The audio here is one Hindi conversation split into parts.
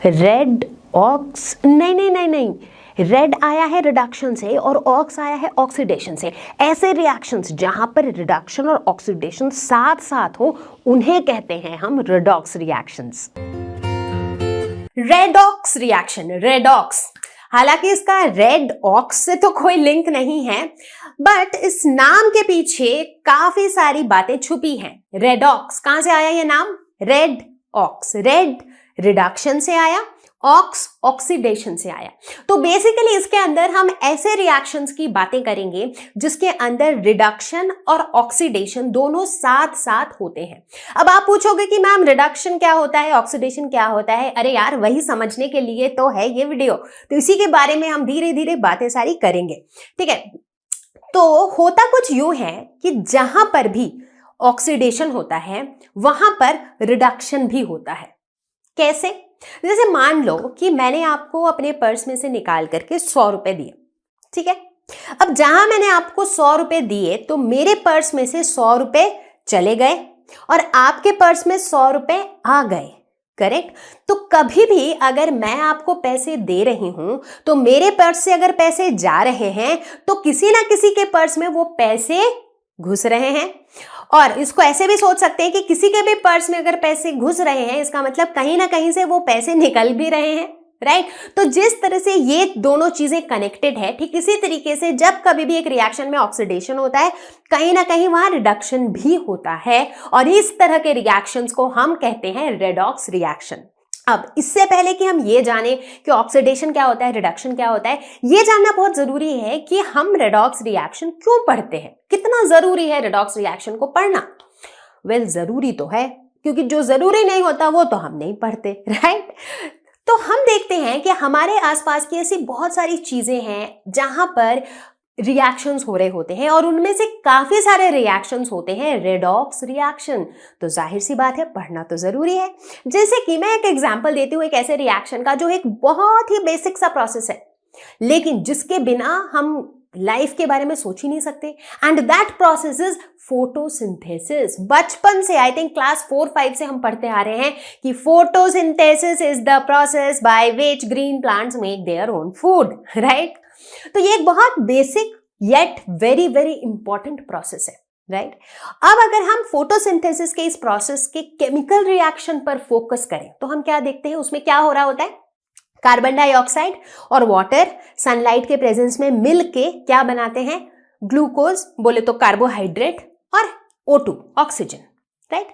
रेड ऑक्स, नहीं, रेड आया है रिडक्शन से और ऑक्स आया है ऑक्सीडेशन से। ऐसे रिएक्शंस जहां पर रिडक्शन और ऑक्सीडेशन साथ साथ हो उन्हें कहते हैं हम redox reactions. Redox reaction, redox, हालांकि इसका रेड ऑक्स से तो कोई लिंक नहीं है, बट इस नाम के पीछे काफी सारी बातें छुपी हैं। रेडॉक्स कहां से आया ये नाम? रेड ऑक्स, रेड रिडक्शन से आया, ऑक्स ऑक्सीडेशन से आया। तो बेसिकली इसके अंदर हम ऐसे रिएक्शंस की बातें करेंगे जिसके अंदर रिडक्शन और ऑक्सीडेशन दोनों साथ साथ होते हैं। अब आप पूछोगे कि मैम रिडक्शन क्या होता है, ऑक्सीडेशन क्या होता है? अरे यार, वही समझने के लिए तो है ये वीडियो, तो इसी के बारे में हम धीरे धीरे बातें सारी करेंगे, ठीक है। तो होता कुछ यूं है कि जहां पर भी ऑक्सीडेशन होता है वहां पर रिडक्शन भी होता है। कैसे? जैसे मान लो कि मैंने आपको अपने पर्स में से निकाल करके 100 रुपए दिए, ठीक है। अब जहां मैंने आपको 100 रुपए दिए तो मेरे पर्स में से 100 रुपए चले गए और आपके पर्स में 100 रुपए आ गए, करेक्ट। तो कभी भी अगर मैं आपको पैसे दे रही हूं तो मेरे पर्स से अगर पैसे जा रहे हैं तो किसी ना किसी के पर्स में वो पैसे घुस रहे हैं। और इसको ऐसे भी सोच सकते हैं कि किसी के भी पर्स में अगर पैसे घुस रहे हैं इसका मतलब कहीं ना कहीं से वो पैसे निकल भी रहे हैं, राइट। तो जिस तरह से ये दोनों चीजें कनेक्टेड है, ठीक इसी तरीके से जब कभी भी एक रिएक्शन में ऑक्सीडेशन होता है कहीं ना कहीं वहां रिडक्शन भी होता है और इस तरह के रिएक्शंस को हम कहते हैं रेडॉक्स रिएक्शन। अब इससे पहले कि हम ये जाने कि ऑक्सीडेशन क्या होता है, रिडक्शन क्या होता है, ये जानना बहुत जरूरी है कि हम रेडॉक्स रिएक्शन क्यों पढ़ते हैं। कितना जरूरी है रेडॉक्स रिएक्शन को पढ़ना? वेल, जरूरी तो है, क्योंकि जो जरूरी नहीं होता वो तो हम नहीं पढ़ते, राइट। तो हम देखते हैं कि हमारे आसपास की ऐसी बहुत सारी चीजें हैं जहां पर रिएक्शंस हो रहे होते हैं और उनमें से काफी सारे रिएक्शंस होते हैं रेडॉक्स रिएक्शन। तो जाहिर सी बात है पढ़ना तो जरूरी है। जैसे कि मैं एक एग्जांपल देती हूँ एक ऐसे रिएक्शन का जो एक बहुत ही बेसिक सा प्रोसेस है लेकिन जिसके बिना हम लाइफ के बारे में सोच ही नहीं सकते, and that process is photosynthesis. बचपन से आई थिंक क्लास 4-5 से हम पढ़ते आ रहे हैं कि photosynthesis is the process by which green plants make their own food, right. तो ये एक बहुत basic yet very very important process है, राइट। अब अगर हम फोटोसिंथेसिस के इस प्रोसेस के केमिकल रिएक्शन पर फोकस करें तो हम क्या देखते हैं, उसमें क्या हो रहा होता है? कार्बन डाइऑक्साइड और वाटर सनलाइट के प्रेजेंस में मिल के क्या बनाते हैं? ग्लूकोज, बोले तो कार्बोहाइड्रेट, और O2 ऑक्सीजन, राइट।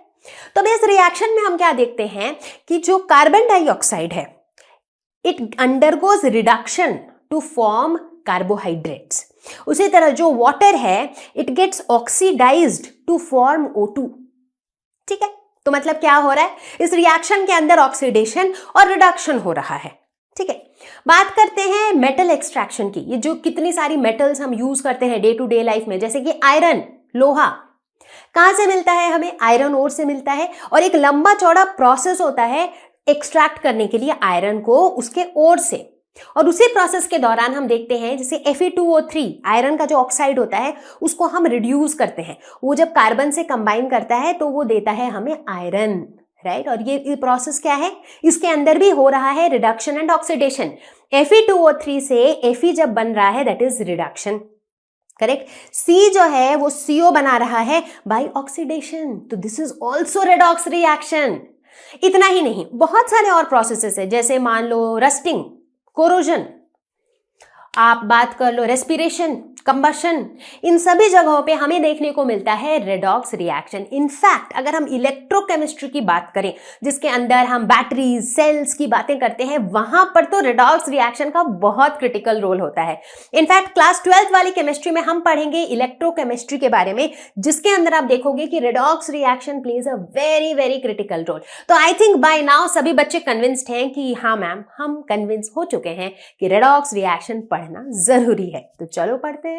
तो इस रिएक्शन में हम क्या देखते हैं कि जो कार्बन डाइऑक्साइड है it undergoes reduction to form carbohydrates. उसी तरह जो वाटर है it gets oxidised to form O2, ठीक है। तो मतलब क्या हो रहा है? इस रिएक्शन के अंदर ऑक्सीडेशन और रिडक्शन हो रहा है, ठीक है। बात करते हैं मेटल एक्सट्रैक्शन की। ये जो कितनी सारी मेटल्स हम यूज करते हैं डे टू डे लाइफ में, जैसे कि आयरन, लोहा, कहां से मिलता है हमें? आयरन ओर से मिलता है और एक लंबा चौड़ा प्रोसेस होता है एक्सट्रैक्ट करने के लिए आयरन को उसके ओर से। और उसी प्रोसेस के दौरान हम देखते हैं जैसे Fe2O3 आयरन का जो ऑक्साइड होता है उसको हम रिड्यूस करते हैं। वो जब कार्बन से कंबाइन करता है तो वो देता है हमें आयरन, राइट। और ये प्रोसेस क्या है? इसके अंदर भी हो रहा है रिडक्शन एंड ऑक्सीडेशन। Fe2O3 से Fe जब बन रहा है that is reduction, correct. C जो है वो CO बना रहा है बाय ऑक्सीडेशन, तो this is also redox reaction. इतना ही नहीं, बहुत सारे और प्रोसेसेस है, जैसे मान लो रस्टिंग, कोरोजन, आप बात कर लो रेस्पिरेशन, कंबशन, इन सभी जगहों पे हमें देखने को मिलता है रेडॉक्स रिएक्शन। इनफैक्ट अगर हम इलेक्ट्रोकेमिस्ट्री की बात करें जिसके अंदर हम बैटरीज, सेल्स की बातें करते हैं, वहां पर तो रेडॉक्स रिएक्शन का बहुत क्रिटिकल रोल होता है। इनफैक्ट क्लास 12th वाली केमिस्ट्री में हम पढ़ेंगे इलेक्ट्रोकेमिस्ट्री के बारे में, जिसके अंदर आप देखोगे कि redox reaction plays a very very critical role. तो आई थिंक बाय नाउ सभी बच्चे कन्विंस्ड हैं कि हाँ मैम, हम कन्विंस हो चुके हैं कि रेडॉक्स रिएक्शन पढ़ना जरूरी है। तो चलो पढ़ते हैं।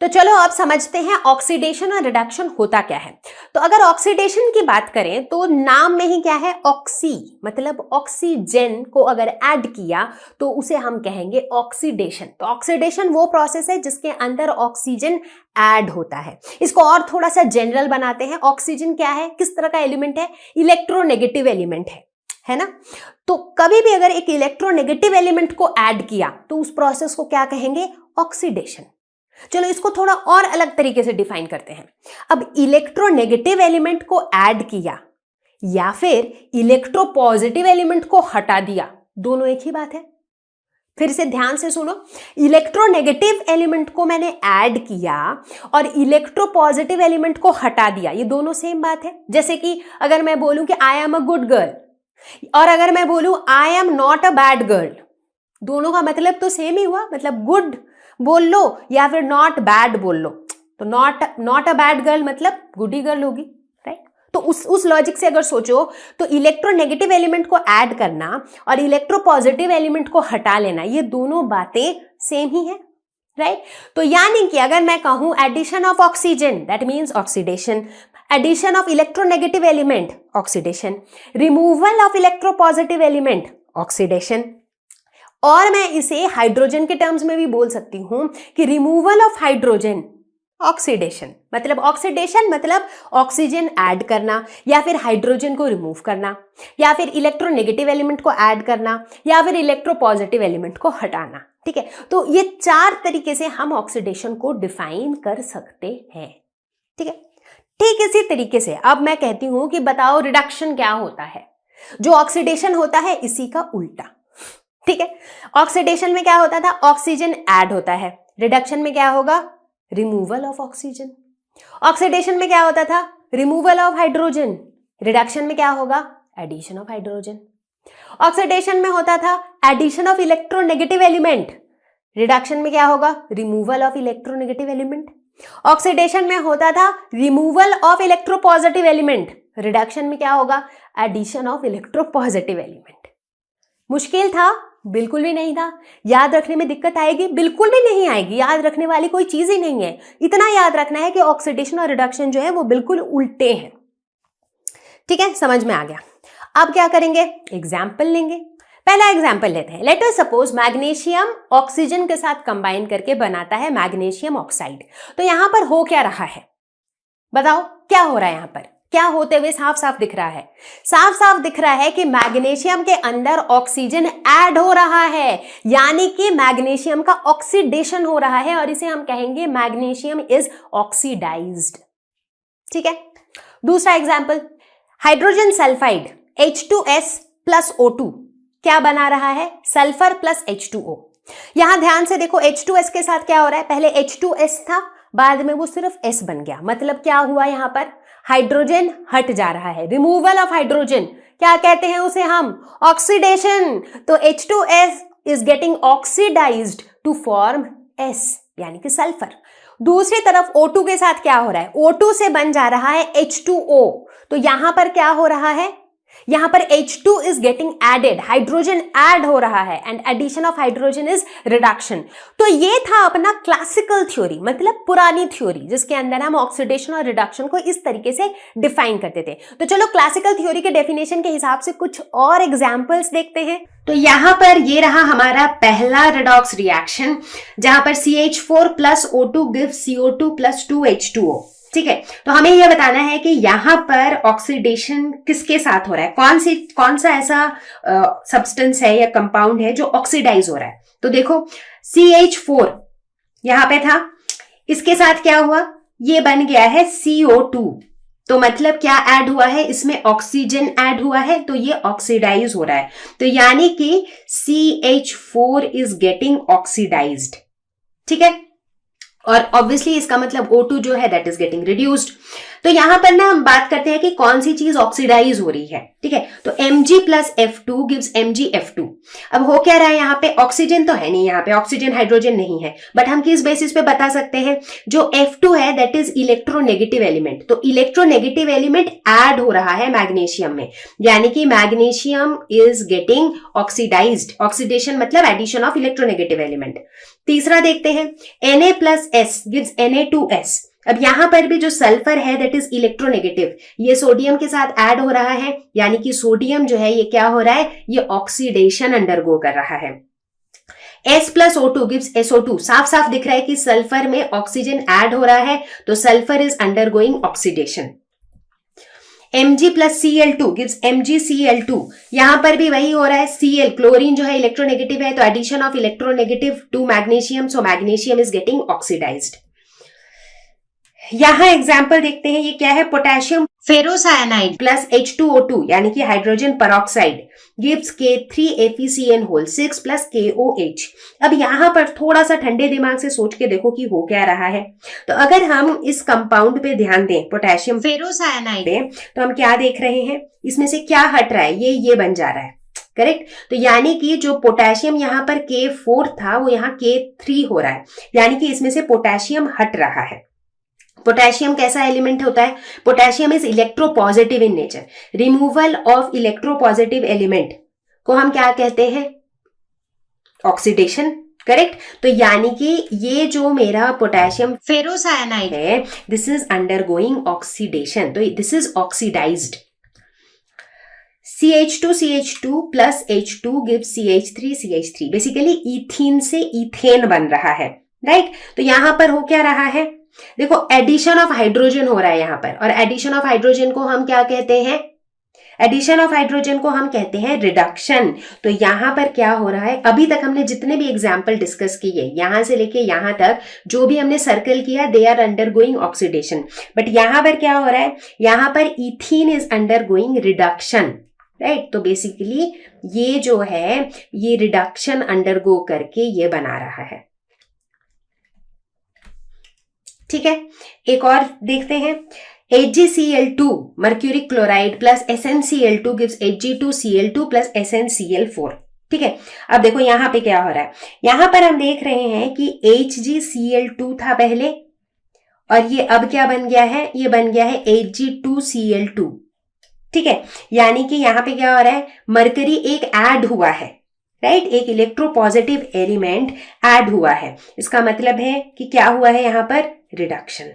तो चलो अब समझते हैं ऑक्सीडेशन और रिडक्शन होता क्या है। तो अगर ऑक्सीडेशन की बात करें तो नाम में ही क्या है? ऑक्सी, मतलब ऑक्सीजन को अगर ऐड किया तो उसे हम कहेंगे ऑक्सीडेशन। तो ऑक्सीडेशन वो प्रोसेस है जिसके अंदर ऑक्सीजन ऐड होता है। इसको और थोड़ा सा जनरल बनाते हैं। ऑक्सीजन क्या है? किस तरह का एलिमेंट है? इलेक्ट्रोनेगेटिव एलिमेंट है। है ना। तो कभी भी अगर एक इलेक्ट्रोनेगेटिव एलिमेंट को ऐड किया तो उस प्रोसेस को क्या कहेंगे, ऑक्सीडेशन। चलो इसको थोड़ा और अलग तरीके से डिफाइन करते हैं। अब इलेक्ट्रोनेगेटिव एलिमेंट को ऐड किया या फिर इलेक्ट्रोपॉजिटिव एलिमेंट को हटा दिया, दोनों एक ही बात है। फिर से ध्यान से सुनो, इलेक्ट्रोनेगेटिव एलिमेंट को मैंने ऐड किया और इलेक्ट्रोपॉजिटिव एलिमेंट को हटा दिया, ये दोनों सेम बात है। जैसे कि अगर मैं बोलूं कि I am a good girl और अगर मैं बोलूं I am not a bad girl, दोनों का मतलब तो सेम ही हुआ। मतलब गुड बोल लो या फिर नॉट बैड बोल लो, तो नॉट अ बैड गर्ल मतलब गुड ही गर्ल होगी, राइट। तो उस लॉजिक से अगर सोचो तो इलेक्ट्रोनेगेटिव एलिमेंट को ऐड करना और इलेक्ट्रोपॉजिटिव एलिमेंट को हटा लेना, ये दोनों बातें सेम ही है, राइट। तो यानी कि अगर मैं कहूं addition of oxygen that means oxidation, addition of electronegative element oxidation, removal of electropositive element oxidation. और मैं इसे हाइड्रोजन के टर्म्स में भी बोल सकती हूं कि रिमूवल ऑफ हाइड्रोजन ऑक्सीडेशन। मतलब ऑक्सीडेशन मतलब ऑक्सीजन ऐड करना या फिर हाइड्रोजन को रिमूव करना या फिर इलेक्ट्रोनेगेटिव एलिमेंट को ऐड करना या फिर इलेक्ट्रोपॉजिटिव एलिमेंट को हटाना, ठीक है। तो ये 4 तरीके से हम ऑक्सीडेशन को डिफाइन कर सकते हैं, ठीक है। ठीक इसी तरीके से अब मैं कहती हूं कि बताओ रिडक्शन क्या होता है। जो ऑक्सीडेशन होता है इसी का उल्टा, ठीक है। ऑक्सीडेशन में क्या होता था, ऑक्सीजन ऐड होता है। रिडक्शन में क्या होगा, रिमूवल ऑफ ऑक्सीजन। ऑक्सीडेशन में क्या होता था, रिमूवल ऑफ हाइड्रोजन। रिडक्शन में क्या होगा, एडिशन ऑफ हाइड्रोजन। ऑक्सीडेशन में होता था addition of electronegative element, reduction में क्या होगा, removal of electronegative element. Oxidation में होता था removal of electropositive element, reduction में क्या होगा, एडिशन ऑफ इलेक्ट्रोपॉजिटिव एलिमेंट। मुश्किल था, बिल्कुल भी नहीं था। याद रखने में दिक्कत आएगी, बिल्कुल भी नहीं आएगी। याद रखने वाली कोई चीज ही नहीं है। इतना याद रखना है कि ऑक्सीडेशन और रिडक्शन जो है वो बिल्कुल उल्टे हैं, ठीक है। समझ में आ गया। अब क्या करेंगे, एग्जाम्पल लेंगे। पहला एग्जाम्पल लेते हैं। Let us suppose magnesium oxygen के साथ कंबाइन करके बनाता है मैग्नीशियम ऑक्साइड। तो यहां पर हो क्या रहा है, बताओ क्या हो रहा है। यहां पर क्या होते हुए साफ साफ दिख रहा है, साफ साफ दिख रहा है कि मैग्नीशियम के अंदर ऑक्सीजन ऐड हो रहा है, यानी कि मैग्नीशियम का ऑक्सीडेशन हो रहा है और इसे हम कहेंगे मैग्नीशियम इज ऑक्सीडाइज्ड, ठीक है। दूसरा example, hydrogen sulphide H2S plus O2 क्या बना रहा है, सल्फर प्लस H2O। यहां ध्यान से देखो H2S के साथ क्या हो रहा है, पहले H2S था, बाद में वो सिर्फ S बन गया। मतलब क्या हुआ, यहां पर हाइड्रोजन हट जा रहा है, रिमूवल ऑफ हाइड्रोजन। क्या कहते हैं उसे हम, ऑक्सीडेशन। तो H2S is getting oxidised to form S यानी कि सल्फर। दूसरी तरफ O2 के साथ क्या हो रहा है, O2 से बन जा रहा है H2O। तो यहां पर क्या हो रहा है, यहां पर H2 is getting added, hydrogen add हो रहा है and addition of hydrogen is reduction. तो ये था अपना क्लासिकल थ्योरी, मतलब पुरानी थ्योरी, जिसके अंदर हम ऑक्सीडेशन और रिडक्शन को इस तरीके से डिफाइन करते थे। तो चलो क्लासिकल थ्योरी के डेफिनेशन के हिसाब से कुछ और एग्जांपल्स देखते हैं। तो यहां पर ये रहा हमारा पहला रेडॉक्स रिएक्शन, जहां पर CH4 plus O2 gives CO2 plus 2H2O, ठीक है। तो हमें यह बताना है कि यहां पर ऑक्सीडेशन किसके साथ हो रहा है, कौन सा ऐसा सब्सटेंस है या कंपाउंड है जो ऑक्सीडाइज हो रहा है। तो देखो CH4 यहां पे था, इसके साथ क्या हुआ, ये बन गया है CO2। तो मतलब क्या ऐड हुआ है, इसमें ऑक्सीजन ऐड हुआ है, तो ये ऑक्सीडाइज हो रहा है। तो यानी कि CH4 इज गेटिंग ऑक्सीडाइज्ड, ठीक है। और ऑब्वियसली इसका मतलब O2 जो है दैट इज गेटिंग रिड्यूस्ड। तो यहां पर ना हम बात करते हैं कि कौन सी चीज ऑक्सीडाइज हो रही है, ठीक है। तो Mg plus F2 gives MgF2। अब हो क्या रहा है, यहाँ पे ऑक्सीजन तो है नहीं, यहाँ पे ऑक्सीजन हाइड्रोजन नहीं है, बट हम किस बेसिस पे बता सकते हैं, जो F2 है दैट इज इलेक्ट्रोनेगेटिव एलिमेंट। तो इलेक्ट्रोनेगेटिव एलिमेंट ऐड हो रहा है मैग्नीशियम में, यानी कि magnesium is getting oxidised. Oxidation मतलब एडिशन ऑफ इलेक्ट्रोनेगेटिव एलिमेंट। तीसरा देखते हैं, Na plus S gives Na2S। अब यहां पर भी जो सल्फर है दैट इज इलेक्ट्रोनेगेटिव, ये सोडियम के साथ ऐड हो रहा है, यानी कि सोडियम जो है ये क्या हो रहा है, ये ऑक्सीडेशन अंडरगो कर रहा है। S plus O2 gives SO2। साफ साफ दिख रहा है कि सल्फर में ऑक्सीजन ऐड हो रहा है, तो sulphur is undergoing oxidation. Mg plus Cl2 gives MgCl2। यहां पर भी वही हो रहा है, Cl क्लोरीन जो है इलेक्ट्रोनेगेटिव है, तो addition of electronegative to magnesium, so magnesium is getting oxidised. यहां एग्जाम्पल देखते हैं, ये क्या है, पोटेशियम फेरोसायनाइड प्लस H2O2 यानी कि hydrogen peroxide gives K3FeCN whole 6 plus KOH। अब यहां पर थोड़ा सा ठंडे दिमाग से सोच के देखो कि हो क्या रहा है। तो अगर हम इस कंपाउंड पे ध्यान दें, पोटेशियम फेरोसायनाइड पे, तो हम क्या देख रहे हैं, इसमें से क्या हट रहा है, ये बन जा रहा है, करेक्ट। तो यानी कि जो पोटेशियम यहाँ पर K4 था वो यहाँ K3 हो रहा है, यानी कि इसमें से पोटेशियम हट रहा है। पोटेशियम कैसा एलिमेंट होता है, potassium is electropositive in nature. Removal of electropositive element को हम क्या कहते हैं, ऑक्सीडेशन, करेक्ट। तो यानी कि ये जो मेरा पोटेशियम फेरोसायनाइड है, दिस इज अंडरगोइंग ऑक्सीडेशन, तो this is oxidised. CH2 plus H2 gives CH3। Basically ethene से इथेन बन रहा है, राइट। तो यहां पर हो क्या रहा है, देखो एडिशन ऑफ हाइड्रोजन हो रहा है यहां पर, और एडिशन ऑफ हाइड्रोजन को हम क्या कहते हैं, एडिशन ऑफ हाइड्रोजन को हम कहते हैं रिडक्शन। तो यहां पर क्या हो रहा है, अभी तक हमने जितने भी एग्जाम्पल डिस्कस किए, यहां से लेके यहां तक जो भी हमने सर्कल किया, they are undergoing oxidation. But यहां पर क्या हो रहा है, यहां पर ethene is undergoing reduction, right. तो बेसिकली ये जो है ये रिडक्शन अंडरगो करके ये बना रहा है, ठीक है। एक और देखते हैं, HgCl2 mercuric chloride plus SnCl2 gives Hg2Cl2 plus SnCl4, ठीक है। अब देखो यहां पे क्या हो रहा है, यहां पर हम देख रहे हैं कि HgCl2 था पहले, और ये अब क्या बन गया है, ये बन गया है Hg2Cl2, ठीक है। यानी कि यहां पे क्या हो रहा है, मरकरी एक ऐड हुआ है, राइट, एक इलेक्ट्रोपॉजिटिव एलिमेंट ऐड हुआ है। इसका मतलब है कि क्या हुआ है यहां पर, रिडक्शन,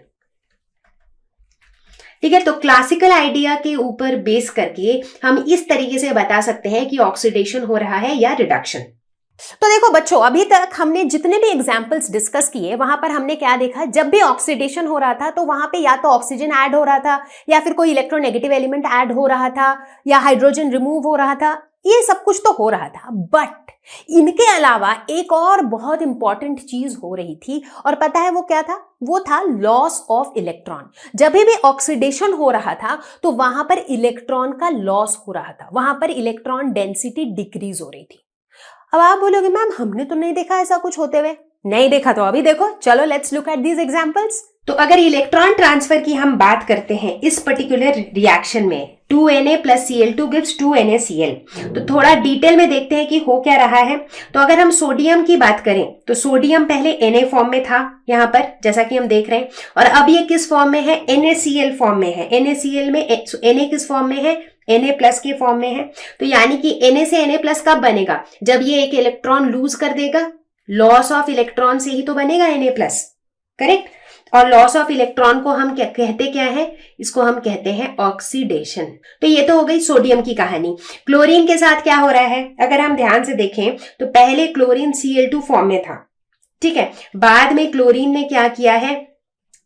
ठीक है। तो क्लासिकल आइडिया के ऊपर बेस करके हम इस तरीके से बता सकते हैं कि ऑक्सीडेशन हो रहा है या रिडक्शन। तो देखो बच्चों, अभी तक हमने जितने भी एग्जाम्पल्स डिस्कस किए वहां पर हमने क्या देखा, जब भी ऑक्सीडेशन हो रहा था तो वहां पे या तो ऑक्सीजन ऐड हो रहा था, या फिर कोई इलेक्ट्रोनेगेटिव एलिमेंट ऐड हो रहा था, या हाइड्रोजन रिमूव हो रहा था, ये सब कुछ तो हो रहा था। बट इनके अलावा एक और बहुत इंपॉर्टेंट चीज हो रही थी, और पता है वो क्या था, वो था लॉस ऑफ इलेक्ट्रॉन। जब भी ऑक्सीडेशन हो रहा था तो वहां पर इलेक्ट्रॉन का लॉस हो रहा था, वहां पर इलेक्ट्रॉन डेंसिटी डिक्रीज हो रही थी। अब आप बोलोगे मैम हमने तो नहीं देखा ऐसा कुछ होते हुए। नहीं देखा तो अभी देखो, चलो let's look at these examples. तो अगर इलेक्ट्रॉन ट्रांसफर की हम बात करते हैं इस पर्टिकुलर रिएक्शन में, 2Na plus Cl2 gives 2NaCl, तो थोड़ा डिटेल में देखते हैं कि हो क्या रहा है। तो अगर हम सोडियम की बात करें तो सोडियम पहले Na फॉर्म में था यहां पर, जैसा कि हम देख रहे हैं, और अब ये किस फॉर्म में है, NaCl फॉर्म में है। NaCl में Na किस फॉर्म में है, Na प्लस के फॉर्म में है। तो यानी कि Na से Na प्लस कब बनेगा, जब ये एक इलेक्ट्रॉन लूज कर देगा, लॉस ऑफ इलेक्ट्रॉन से ही तो बनेगा Na प्लस, करेक्ट। और लॉस ऑफ इलेक्ट्रॉन को हम क्या है, इसको हम कहते हैं ऑक्सीडेशन। तो ये तो हो गई सोडियम की कहानी। क्लोरीन के साथ क्या हो रहा है, अगर हम ध्यान से देखें तो पहले क्लोरीन Cl2 फॉर्म में था, ठीक है। बाद में क्लोरीन ने क्या किया है,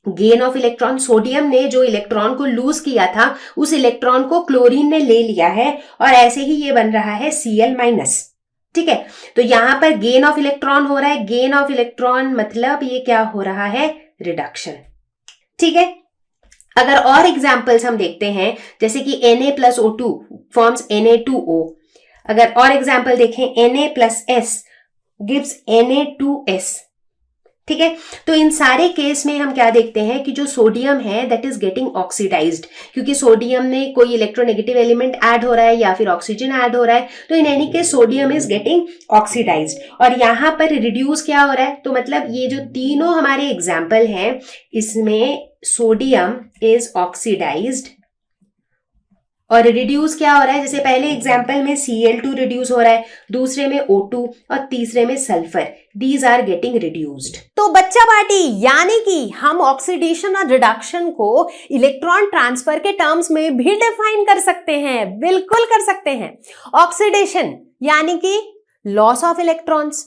गेन ऑफ इलेक्ट्रॉन, सोडियम ने जो इलेक्ट्रॉन को लूज किया था उस इलेक्ट्रॉन को क्लोरीन ने ले लिया है, और ऐसे ही ये बन रहा है Cl-, ठीक है। तो यहां पर गेन ऑफ इलेक्ट्रॉन हो रहा है, गेन ऑफ इलेक्ट्रॉन मतलब ये क्या हो रहा है, रिडक्शन, ठीक है। अगर और एग्जाम्पल्स हम देखते हैं, जैसे कि Na plus O2 forms Na2O, अगर और एग्जाम्पल देखें, Na plus S gives Na2S, ठीक है। तो इन सारे केस में हम क्या देखते हैं कि जो सोडियम है दैट इज गेटिंग ऑक्सीडाइज्ड, क्योंकि सोडियम में कोई इलेक्ट्रोनेगेटिव एलिमेंट ऐड हो रहा है या फिर ऑक्सीजन ऐड हो रहा है, तो in any case sodium is getting oxidised. और यहां पर रिड्यूस क्या हो रहा है, तो मतलब ये जो तीनों हमारे एग्जाम्पल हैं इसमें सोडियम इज ऑक्सीडाइज्ड, और रिड्यूस क्या हो रहा है, जैसे पहले एग्जाम्पल में Cl2 रिड्यूस हो रहा है, दूसरे में O2 और तीसरे में sulphur, these are getting reduced. तो बच्चा पार्टी, यानी कि हम ऑक्सीडेशन और रिडक्शन को इलेक्ट्रॉन ट्रांसफर के टर्म्स में भी डिफाइन कर सकते हैं, बिल्कुल कर सकते हैं। ऑक्सीडेशन यानी कि लॉस ऑफ इलेक्ट्रॉन्स,